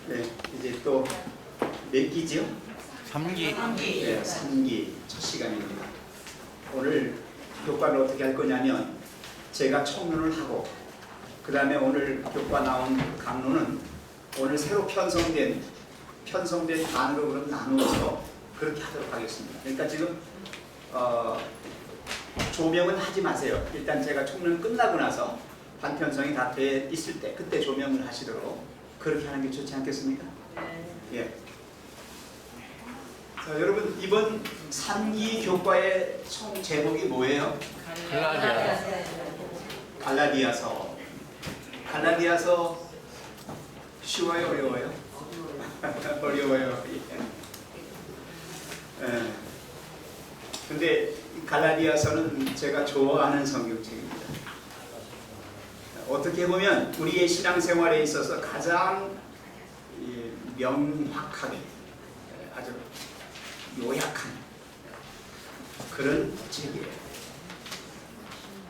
네, 이제 또 몇 기지요? 3기. 네, 3기 첫 시간입니다. 오늘 교과를 어떻게 할 거냐면 제가 청론을 하고 그 다음에 오늘 교과 나온 강론은 오늘 새로 편성된 단으로 그럼 나누어서 그렇게 하도록 하겠습니다. 그러니까 지금 조명은 하지 마세요. 일단 제가 청론 끝나고 나서 단편성이 다 돼 있을 때 그때 조명을 하시도록 그렇게 하는 게 좋지 않겠습니까? 예. 자, 여러분 이번 3기 교과의 총 제목이 뭐예요? 갈라디아서. 갈라디아서 쉬워요, 어려워요? 어려워요. 예. 근데 갈라디아서는 제가 좋아하는 성경책입니다. 어떻게 보면 우리의 신앙생활에 있어서 가장 명확하게 아주 요약한 그런 책이에요.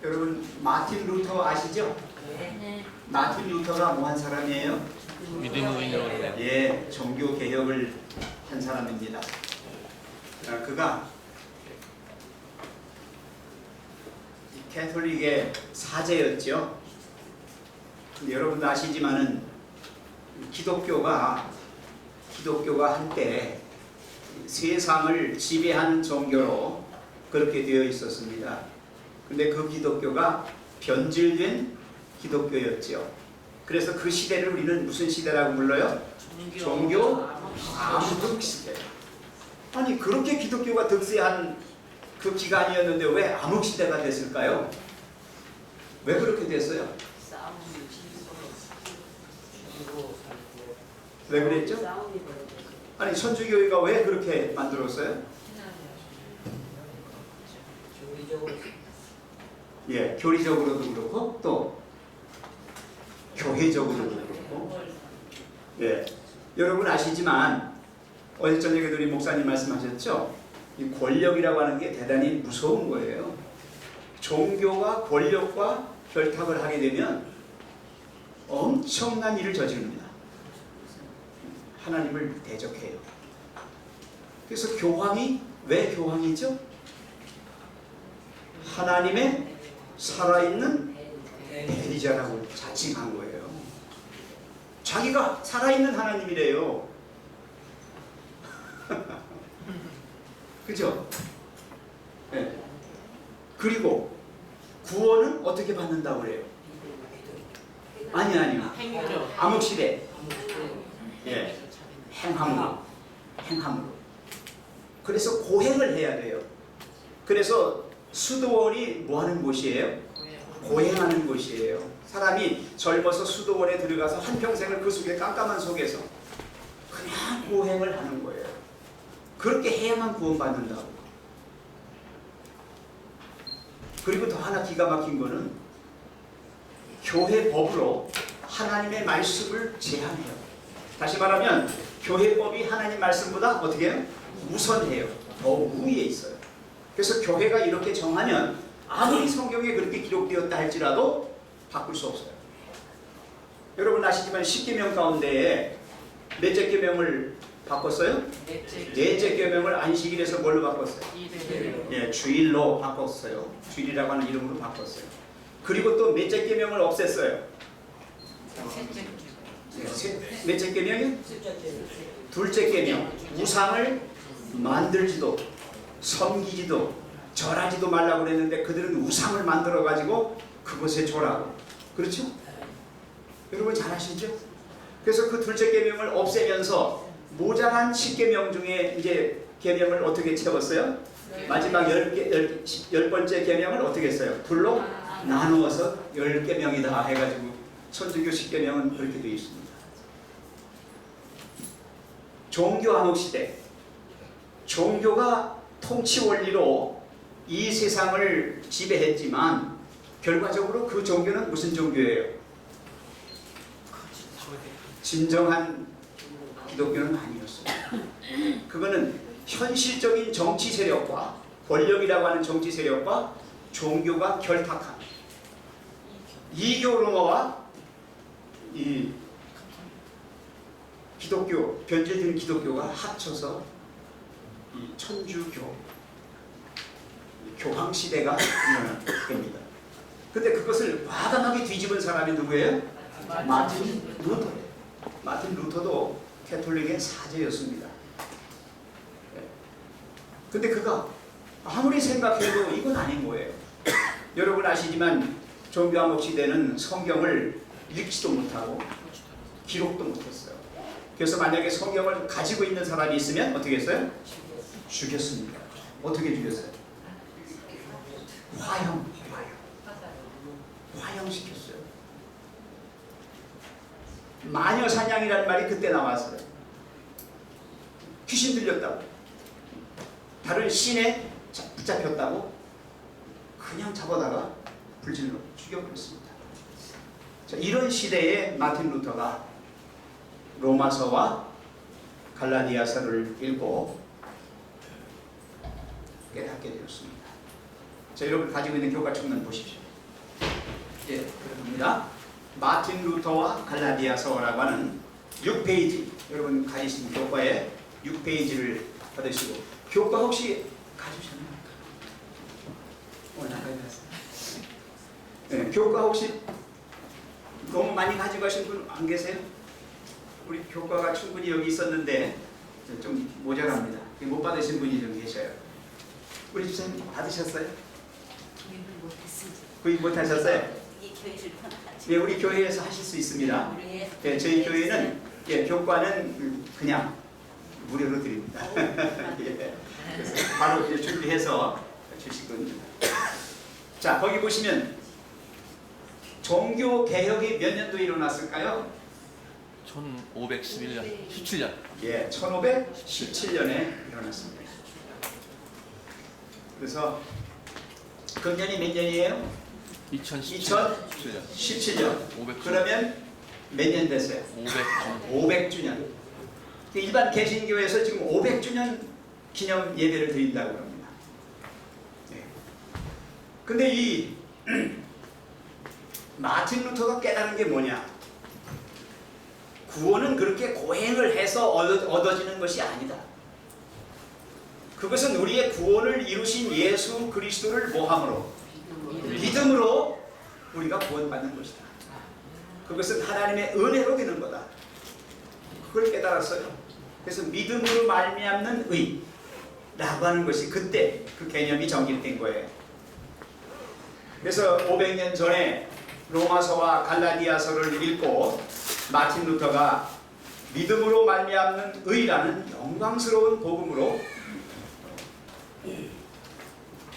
여러분 마틴 루터 아시죠? 네. 마틴 루터가 뭐 한 사람이에요? 믿음의인으로 예, 종교 개혁을 한 사람입니다. 그가 캐톨릭의 사제였죠. 여러분도 아시지만은 기독교가 한때 세상을 지배하는 종교로 그렇게 되어 있었습니다. 근데 그 기독교가 변질된 기독교였죠. 그래서 그 시대를 우리는 무슨 시대라고 불러요? 종교 암흑 시대. 아니 그렇게 기독교가 득세한 그 기간이었는데 왜 암흑 시대가 됐을까요? 왜 그렇게 됐어요? 왜 그랬죠? 아니 천주교회가 왜 그렇게 만들었어요? 예, 교리적으로도 그렇고 또 교회적으로도 그렇고. 예, 여러분 아시지만 어제 저녁에도 우리 목사님 말씀하셨죠? 이 권력이라고 하는 게 대단히 무서운 거예요. 종교가 권력과 결탁을 하게 되면 엄청난 일을 저지릅니다. 하나님을 대적해요. 그래서 교황이 왜 교황이죠? 하나님의 살아있는 대리자라고 자칭한 거예요. 자기가 살아있는 하나님이래요. 그죠? 네. 그리고 구원은 어떻게 받는다고 그래요? 아니요. 암흑시대. 예. 행함으로. 그래서 고행을 해야 돼요. 그래서 수도원이 뭐 하는 곳이에요? 고행하는 곳이에요. 사람이 젊어서 수도원에 들어가서 한평생을 그 속에 깜깜한 속에서 그냥 고행을 하는 거예요. 그렇게 해야만 구원받는다고. 그리고 더 하나 기가 막힌 거는 교회 법으로 하나님의 말씀을 제한해요. 다시 말하면 교회법이 하나님 말씀보다 어떻게 해요? 우선해요. 더 우위에 있어요. 그래서 교회가 이렇게 정하면 아무리 성경에 그렇게 기록되었다 할지라도 바꿀 수 없어요. 여러분 아시지만 10계명 가운데 몇째 계명을 바꿨어요? 넷째 계명을 안식일에서 뭘로 바꿨어요? 예, 주일로 바꿨어요. 주일이라고 하는 이름으로 바꿨어요. 그리고 또 몇째 계명을 없앴어요? 몇째 계명이요? 둘째 계명. 우상을 만들지도 섬기지도 절하지도 말라고 그랬는데 그들은 우상을 만들어 가지고 그것에 절하고. 그렇죠? 여러분 잘 아시죠? 그래서 그 둘째 계명을 없애면서 모자란 10계명 중에 이제 계명을 어떻게 채웠어요? 마지막 10번째 계명을 어떻게 했어요? 둘로 나누어서 10계명이다 해가지고 천주교 10계명은 그렇게 되어 있습니다. 종교 암흑시대. 종교가 통치 원리로 이 세상을 지배했지만 결과적으로 그 종교는 무슨 종교예요? 진정한 기독교는 아니었어요. 그거는 현실적인 정치 세력과 권력이라고 하는 정치 세력과 종교가 결탁한 이교 로마와 이 기독교, 변질된 기독교가 합쳐서 이 천주교, 교황 시대가 일어납니다. 근데 그것을 과감하게 뒤집은 사람이 누구예요? 마틴 루터예요. 마틴 루터도 캐톨릭의 사제였습니다. 근데 그가 아무리 생각해도 이건 아닌 거예요. 여러분 아시지만 종교 암흑 시대는 성경을 읽지도 못하고 기록도 못했어요. 그래서 만약에 성경을 가지고 있는 사람이 있으면 어떻게 했어요? 죽였습니다. 어떻게 죽였어요? 화형시켰어요. 마녀 사냥이라는 말이 그때 나왔어요. 귀신 들렸다고, 다른 신에 붙잡혔다고 그냥 잡아다가 불질러 죽여버렸습니다. 자, 이런 시대에 마틴 루터가 로마서와 갈라디아서를 읽고 깨닫게 되었습니다. 자, 여러분 가지고 있는 교과 책만 보십시오. 예, 그렇습니다. 마틴 루터와 갈라디아서라고 하는 6페이지, 여러분 가지신 교과에 6페이지를 받으시고, 교과 혹시 가지셨나요? 나가야 네, 교과 혹시 너무 많이 가지고 가신 분 안 계세요? 우리 교과가 충분히 여기 있었는데 좀 모자랍니다. 못 받으신 분이 좀 계셔요. 우리 집사님 받으셨어요? 구입 못하셨어요? 네, 우리 교회에서 하실 수 있습니다. 네, 저희 교회는 교과는 그냥 무료로 드립니다. 예, 그래서 바로 이제 준비해서 주시군요. 자, 거기 보시면 종교 개혁이 몇 년도에 일어났을까요? 1511년, 17년. 예, 1517년에 일어났습니다. 그래서 금년이 몇 년이에요? 2017년. 17년. 500주년. 그러면 몇 년 됐어요? 500주년. 일반 개신교에서 지금 500주년 기념 예배를 드린다고 합니다. 네. 근데 이 마틴 루터가 깨달은 게 뭐냐? 구원은 그렇게 고행을 해서 얻어지는 것이 아니다. 그것은 우리의 구원을 이루신 예수 그리스도를 뭐함으로? 믿음으로 우리가 구원받는 것이다. 그것은 하나님의 은혜로 되는 거다. 그걸 깨달았어요. 그래서 믿음으로 말미암는 의라고 하는 것이 그때 그 개념이 정립된 거예요. 그래서 500년 전에 로마서와 갈라디아서를 읽고 마틴 루터가 믿음으로 말미암는 의라는 영광스러운 복음으로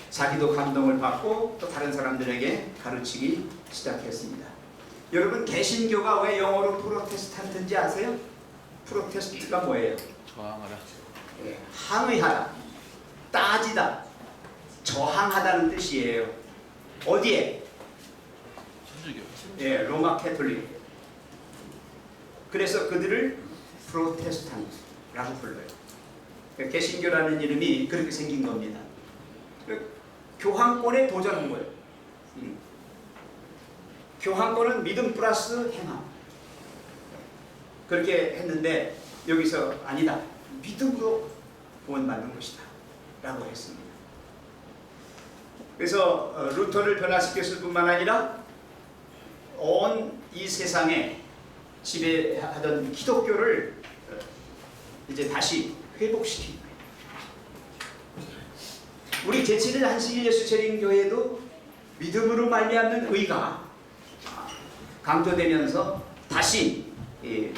자기도 감동을 받고 또 다른 사람들에게 가르치기 시작했습니다. 여러분 개신교가 왜 영어로 프로테스탄트인지 아세요? 프로테스트가 뭐예요? 저항하다. 예, 항의하다, 따지다, 저항하다는 뜻이에요. 어디에? 천주교. 예, 로마 캐톨릭. 그래서 그들을 프로테스탄트라고 불러요. 개신교라는 이름이 그렇게 생긴 겁니다. 교황권에 도전한 거예요. 교황권은 믿음 플러스 행함. 그렇게 했는데 여기서 아니다. 믿음으로 구원받는 것이다. 라고 했습니다. 그래서 루터를 변화시켰을 뿐만 아니라 온 이 세상에 지배하던 기독교를 이제 다시 회복시킨 거예요. 우리 제7일 한식일 예수체림 교회도 믿음으로 말미암는 의가 강조되면서 다시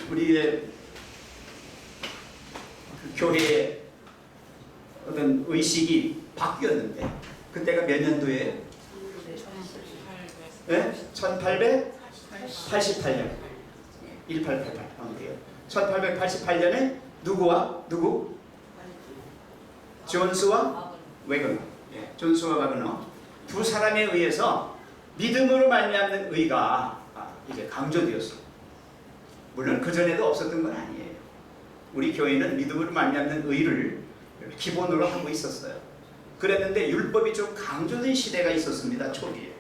우리의 교회의 어떤 의식이 바뀌었는데 그때가 몇 년도에? 네? 1888년 1888 1888년에 누구와 누구? 존스와 웨거너. 예, 존스와 웨거너 두 사람에 의해서 믿음으로 말미암는 의가 이제 강조되었습니다. 물론 그 전에도 없었던 건 아니에요. 우리 교회는 믿음으로 말미암는 의를 기본으로 하고 있었어요. 그랬는데 율법이 좀 강조된 시대가 있었습니다. 초기에.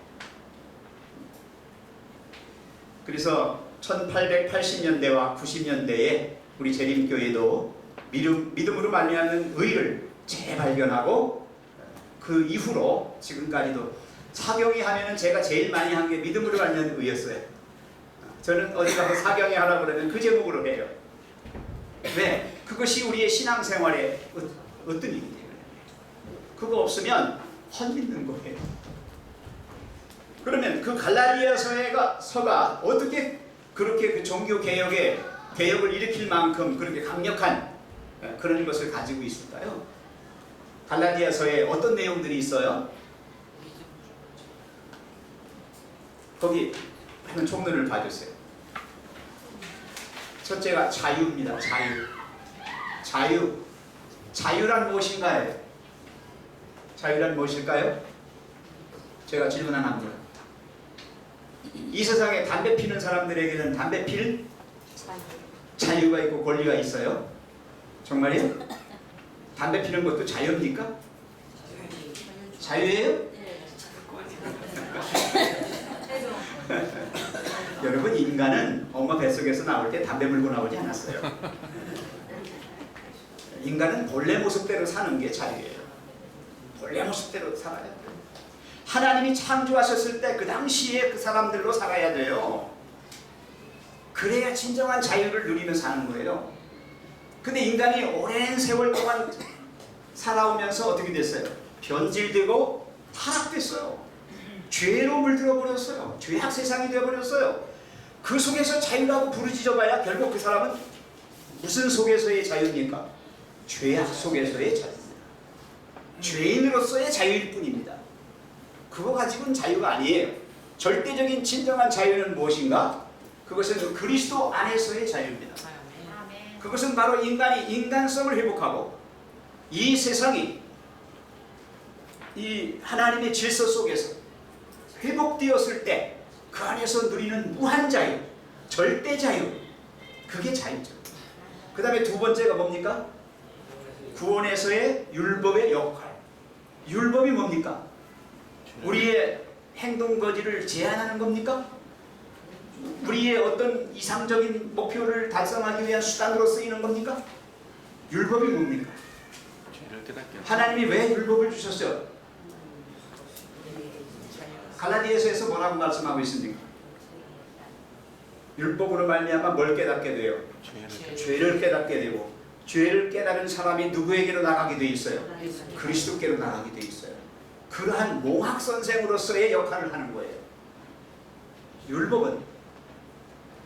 그래서 1880년대와 90년대에 우리 재림교회도 믿음으로 말미암는 의를 재발견하고 그 이후로 지금까지도 사경이 하면은 제가 제일 많이 한 게 믿음으로 말미암는 의였어요. 저는 어디 가서 사경이 하라고 그러면 그 제목으로 해요. 왜? 그것이 우리의 신앙생활에 어떤 일이 돼요? 그거 없으면 헛믿는 거예요. 그러면 그 갈라디아서가 어떻게 그렇게 그 종교 개혁을 일으킬 만큼 그렇게 강력한 그런 것을 가지고 있을까요? 갈라디아서에 어떤 내용들이 있어요? 거기 한번 총론을 봐주세요. 첫째가 자유입니다. 자유란 무엇인가요? 자유란 무엇일까요? 제가 질문 하나 합니다. 이 세상에 담배 피는 사람들에게는 담배 필 자유가 있고 권리가 있어요? 정말이요? 담배 피는 것도 자유입니까? 자유예요? 여러분, 인간은 엄마 뱃속에서 나올 때 담배 물고 나오지 않았어요. 인간은 본래 모습대로 사는 게 자유예요. 본래 모습대로 살아야 돼요. 하나님이 창조하셨을 때 그 당시에 그 사람들로 살아야 돼요. 그래야 진정한 자유를 누리며 사는 거예요. 근데 인간이 오랜 세월 동안 살아오면서 어떻게 됐어요? 변질되고 타락됐어요. 죄로 물들어 버렸어요. 죄악 세상이 되어버렸어요. 그 속에서 자유라고 부르짖어봐야 결국 그 사람은 무슨 속에서의 자유입니까? 죄악 속에서의 자유입니다. 죄인으로서의 자유일 뿐입니다. 그거 가지고는 자유가 아니에요. 절대적인 진정한 자유는 무엇인가? 그것은 그리스도 안에서의 자유입니다. 그것은 바로 인간이 인간성을 회복하고 이 세상이 이 하나님의 질서 속에서 회복되었을 때 그 안에서 누리는 무한 자유, 절대 자유, 그게 자유죠. 그 다음에 두 번째가 뭡니까? 구원에서의 율법의 역할. 율법이 뭡니까? 우리의 행동 거지를 제한하는 겁니까? 우리의 어떤 이상적인 목표를 달성하기 위한 수단으로 쓰이는 겁니까? 율법이 뭡니까? 하나님이 왜 율법을 주셨어요? 갈라디아서에서 뭐라고 말씀하고 있습니까? 율법으로 말미암아 뭘 깨닫게 돼요? 죄를 깨닫게 되고, 죄를 깨달은 사람이 누구에게로 나가게 돼 있어요? 그리스도께로 나가게 돼 있어요. 그러한 몽학 선생으로서의 역할을 하는 거예요. 율법은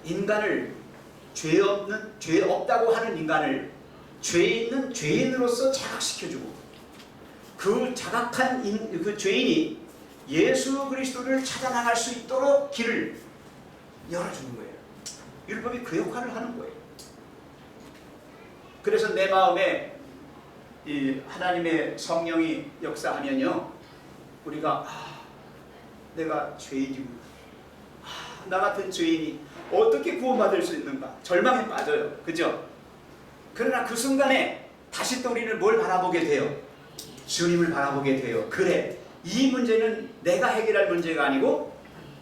인간을 죄 없다고 하는 인간을 죄 있는 죄인으로서 자각시켜주고, 그 자각한 그 죄인이 예수 그리스도를 찾아 나갈 수 있도록 길을 열어주는 거예요. 율법이 그 역할을 하는 거예요. 그래서 내 마음에 이 하나님의 성령이 역사하면요, 우리가 내가 죄인이구나, 나 같은 죄인이 어떻게 구원받을 수 있는가, 절망에 빠져요. 그죠? 그러나 그 순간에 다시 또 우리는 뭘 바라보게 돼요? 주님을 바라보게 돼요. 그래, 이 문제는 내가 해결할 문제가 아니고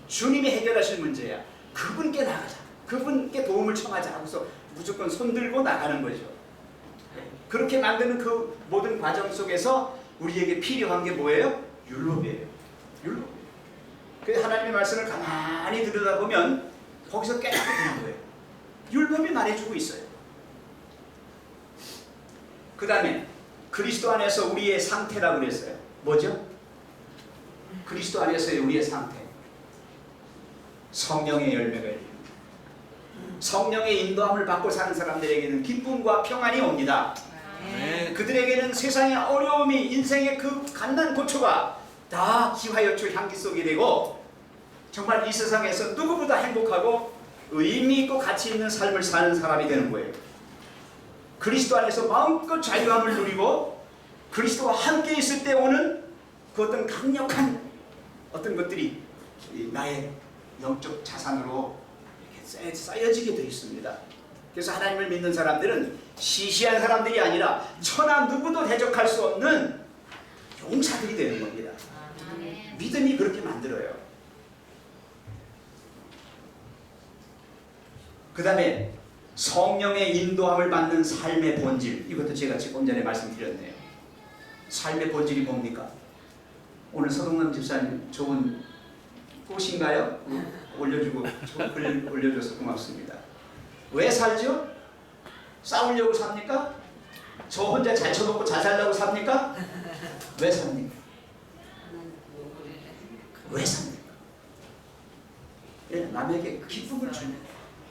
주님이 해결하실 문제야. 그분께 나가자, 그분께 도움을 청하자 하고서 무조건 손들고 나가는 거죠. 그렇게 만드는 그 모든 과정 속에서 우리에게 필요한 게 뭐예요? 율법이에요. 율법. 그래서 하나님의 말씀을 가만히 들여다보면 거기서 깨닫게 되는 거예요. 율법이 말해주고 있어요. 그 다음에 그리스도 안에서 우리의 상태라고 그랬어요. 뭐죠? 그리스도 안에서의 우리의 상태. 성령의 열매가 열립니다. 성령의 인도함을 받고 사는 사람들에게는 기쁨과 평안이 옵니다. 그들에게는 세상의 어려움이, 인생의 그 갓난 고초가 다 기화여초 향기 속이 되고, 정말 이 세상에서 누구보다 행복하고 의미 있고 가치 있는 삶을 사는 사람이 되는 거예요. 그리스도 안에서 마음껏 자유함을 누리고 그리스도와 함께 있을 때 오는 그 어떤 강력한 어떤 것들이 나의 영적 자산으로 이렇게 쌓여지게 되어 있습니다. 그래서 하나님을 믿는 사람들은 시시한 사람들이 아니라 천하 누구도 대적할 수 없는 용사들이 되는 겁니다. 믿음이 그렇게 만들어요. 그 다음에 성령의 인도함을 받는 삶의 본질, 이것도 제가 조금 전에 말씀드렸네요. 삶의 본질이 뭡니까? 오늘 서동남 집사님 좋은 꽃인가요? 올려주고 좋은 글 올려줘서 고맙습니다. 왜 살죠? 싸우려고 삽니까? 저 혼자 잘 쳐먹고 잘 살려고 삽니까? 왜 삽니까? 왜 삽니까? 남에게 기쁨을 주는 거예요.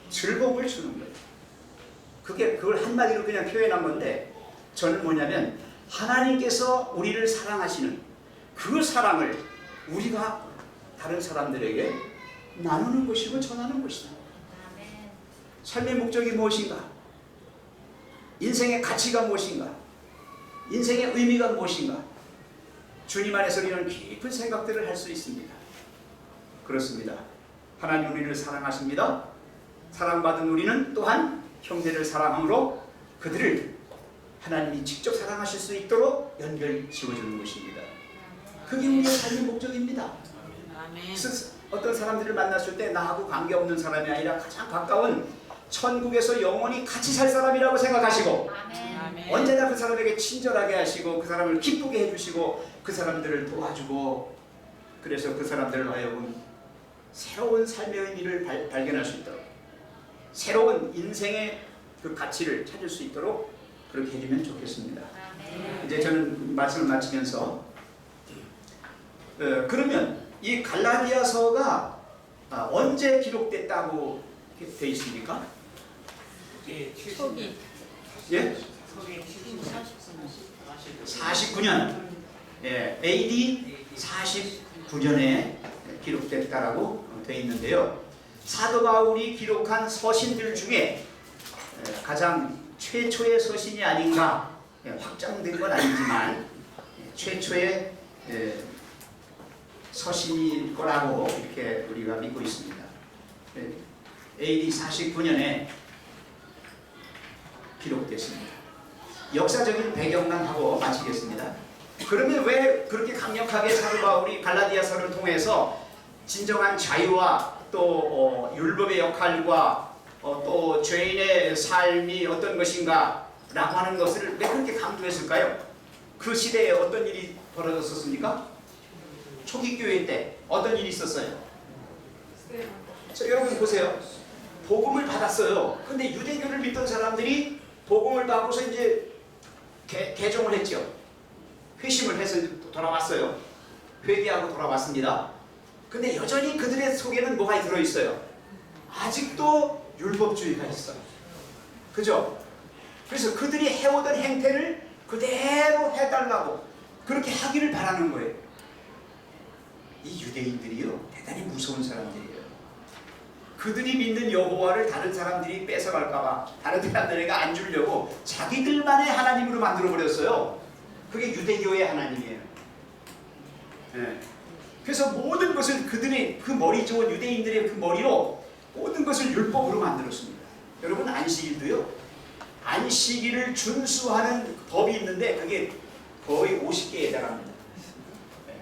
즐거움을 주는 거예요. 그걸 한마디로 그냥 표현한 건데, 저는 뭐냐면 하나님께서 우리를 사랑하시는 그 사랑을 우리가 다른 사람들에게 나누는 것이고 전하는 것이다. 삶의 목적이 무엇인가? 인생의 가치가 무엇인가? 인생의 의미가 무엇인가? 주님 안에서 우리는 깊은 생각들을 할 수 있습니다. 그렇습니다. 하나님 우리를 사랑하십니다. 사랑받은 우리는 또한 형제를 사랑함으로 그들을 하나님이 직접 사랑하실 수 있도록 연결 지어주는 것입니다. 그게 우리의 삶의 목적입니다. 그래서 어떤 사람들을 만났을 때 나하고 관계없는 사람이 아니라 가장 가까운 천국에서 영원히 같이 살 사람이라고 생각하시고, 언제나 그 사람에게 친절하게 하시고 그 사람을 기쁘게 해주시고 그 사람들을 도와주고, 그래서 그 사람들을 하여금 새로운 삶의 의미를 발견할 수 있도록, 새로운 인생의 그 가치를 찾을 수 있도록 그렇게 해주면 좋겠습니다. 이제 저는 말씀을 마치면서 그러면 이 갈라디아서가 언제 기록됐다고 되어 있습니까? 초기. 예? 49년. 예, AD 49년에 기록됐다라고 되어 있는데요. 사도 바울이 기록한 서신들 중에 가장 최초의 서신이 아닌가, 확정된 건 아니지만 최초의 서신일 거라고 이렇게 우리가 믿고 있습니다. AD 49년에 기록됐습니다. 역사적인 배경만 하고 마치겠습니다. 그러면 왜 그렇게 강력하게 사도 바울이 갈라디아서를 통해서 진정한 자유와 또 율법의 역할과 또 죄인의 삶이 어떤 것인가 라고 하는 것을 왜 그렇게 강조했을까요? 그 시대에 어떤 일이 벌어졌었습니까? 초기 교회 때 어떤 일이 있었어요? 자, 여러분 보세요. 복음을 받았어요. 근데 유대교를 믿던 사람들이 복음을 받고서 이제 개종을 했죠. 회심을 해서 돌아왔어요. 회개하고 돌아왔습니다. 근데 여전히 그들의 속에는 뭐가 들어있어요? 아직도 율법주의가 있어요. 그죠? 그래서 그들이 해오던 행태를 그대로 해달라고 그렇게 하기를 바라는 거예요. 이 유대인들이요, 대단히 무서운 사람들이에요. 그들이 믿는 여호와를 다른 사람들이 뺏어갈까봐 다른 사람들에게 안 주려고 자기들만의 하나님으로 만들어버렸어요. 그게 유대교의 하나님이에요. 네. 그래서 모든 것을 그들의 그 머리 좋은 유대인들의 그 머리로 모든 것을 율법으로 만들었습니다. 여러분 안식일도요, 안식일을 준수하는 법이 있는데 그게 거의 50개에 해당합니다. 네.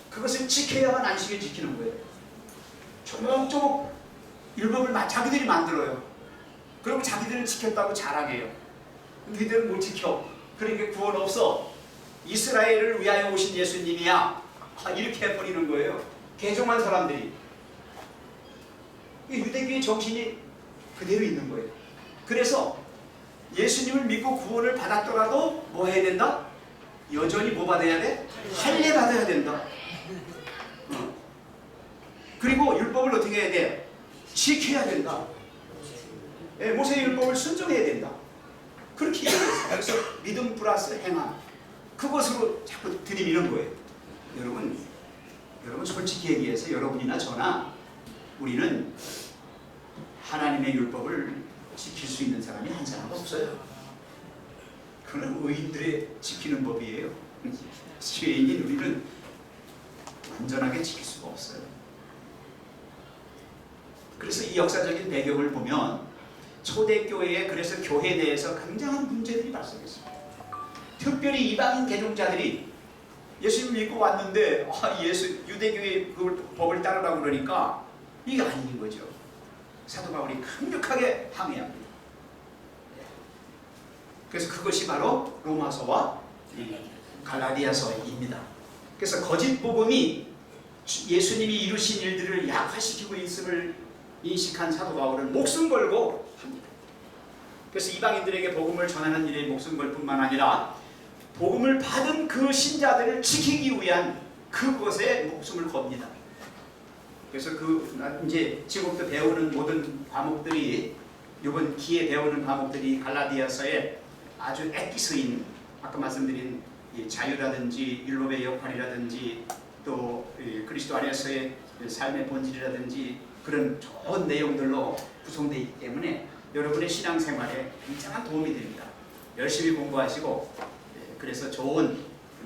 그것을 지켜야만 안식일 지키는 거예요. 조목조목 율법을 자기들이 만들어요. 그럼 자기들은 지켰다고 자랑해요. 너희들은 못 지켜. 그러니까 구원 없어. 이스라엘을 위하여 오신 예수님이야. 이렇게 해버리는 거예요. 개종한 사람들이. 유대교의 정신이 그대로 있는 거예요. 그래서 예수님을 믿고 구원을 받았더라도 뭐 해야 된다? 여전히 뭐 받아야 돼? 할례 받아야 된다. 그리고 율법을 어떻게 해야 돼? 지켜야 된다. 모세의 율법을 순종해야 된다. 그렇게 얘기했어요. 그래서 믿음 플러스 행함, 그것으로 자꾸 들이미는 거예요. 여러분 솔직히 얘기해서 여러분이나 저나 우리는 하나님의 율법을 지킬 수 있는 사람이 한 사람도 없어요. 그건 의인들의 지키는 법이에요. 죄인인 우리는 완전하게 지킬 수가 없어요. 그래서 이 역사적인 배경을 보면 초대교회에 그래서 교회 내에서 굉장한 문제들이 발생했습니다. 특별히 이방인 개종자들이 예수님 믿고 왔는데 유대교의 그 법을 따르라고 그러니까 이게 아닌 거죠. 사도 바울이 강력하게 항의합니다. 그래서 그것이 바로 로마서와 이 갈라디아서입니다. 그래서 거짓 복음이 예수님이 이루신 일들을 약화시키고 있음을 인식한 사도 바울은 목숨 걸고 합니다. 그래서 이방인들에게 복음을 전하는 일에 목숨 걸 뿐만 아니라 복음을 받은 그 신자들을 지키기 위한 그것에 목숨을 겁니다. 그래서 이제 지금부터 배우는 모든 과목들이, 이번 기회 배우는 과목들이 갈라디아서의 아주 엑기스인, 아까 말씀드린 자유라든지 율법의 역할이라든지 또 그리스도 안에서의 삶의 본질이라든지 그런 좋은 내용들로 구성되어 있기 때문에 여러분의 신앙생활에 굉장한 도움이 됩니다. 열심히 공부하시고 그래서 좋은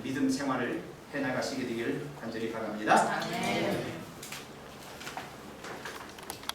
믿음 생활을 해나가시게 되길 간절히 바랍니다. 네.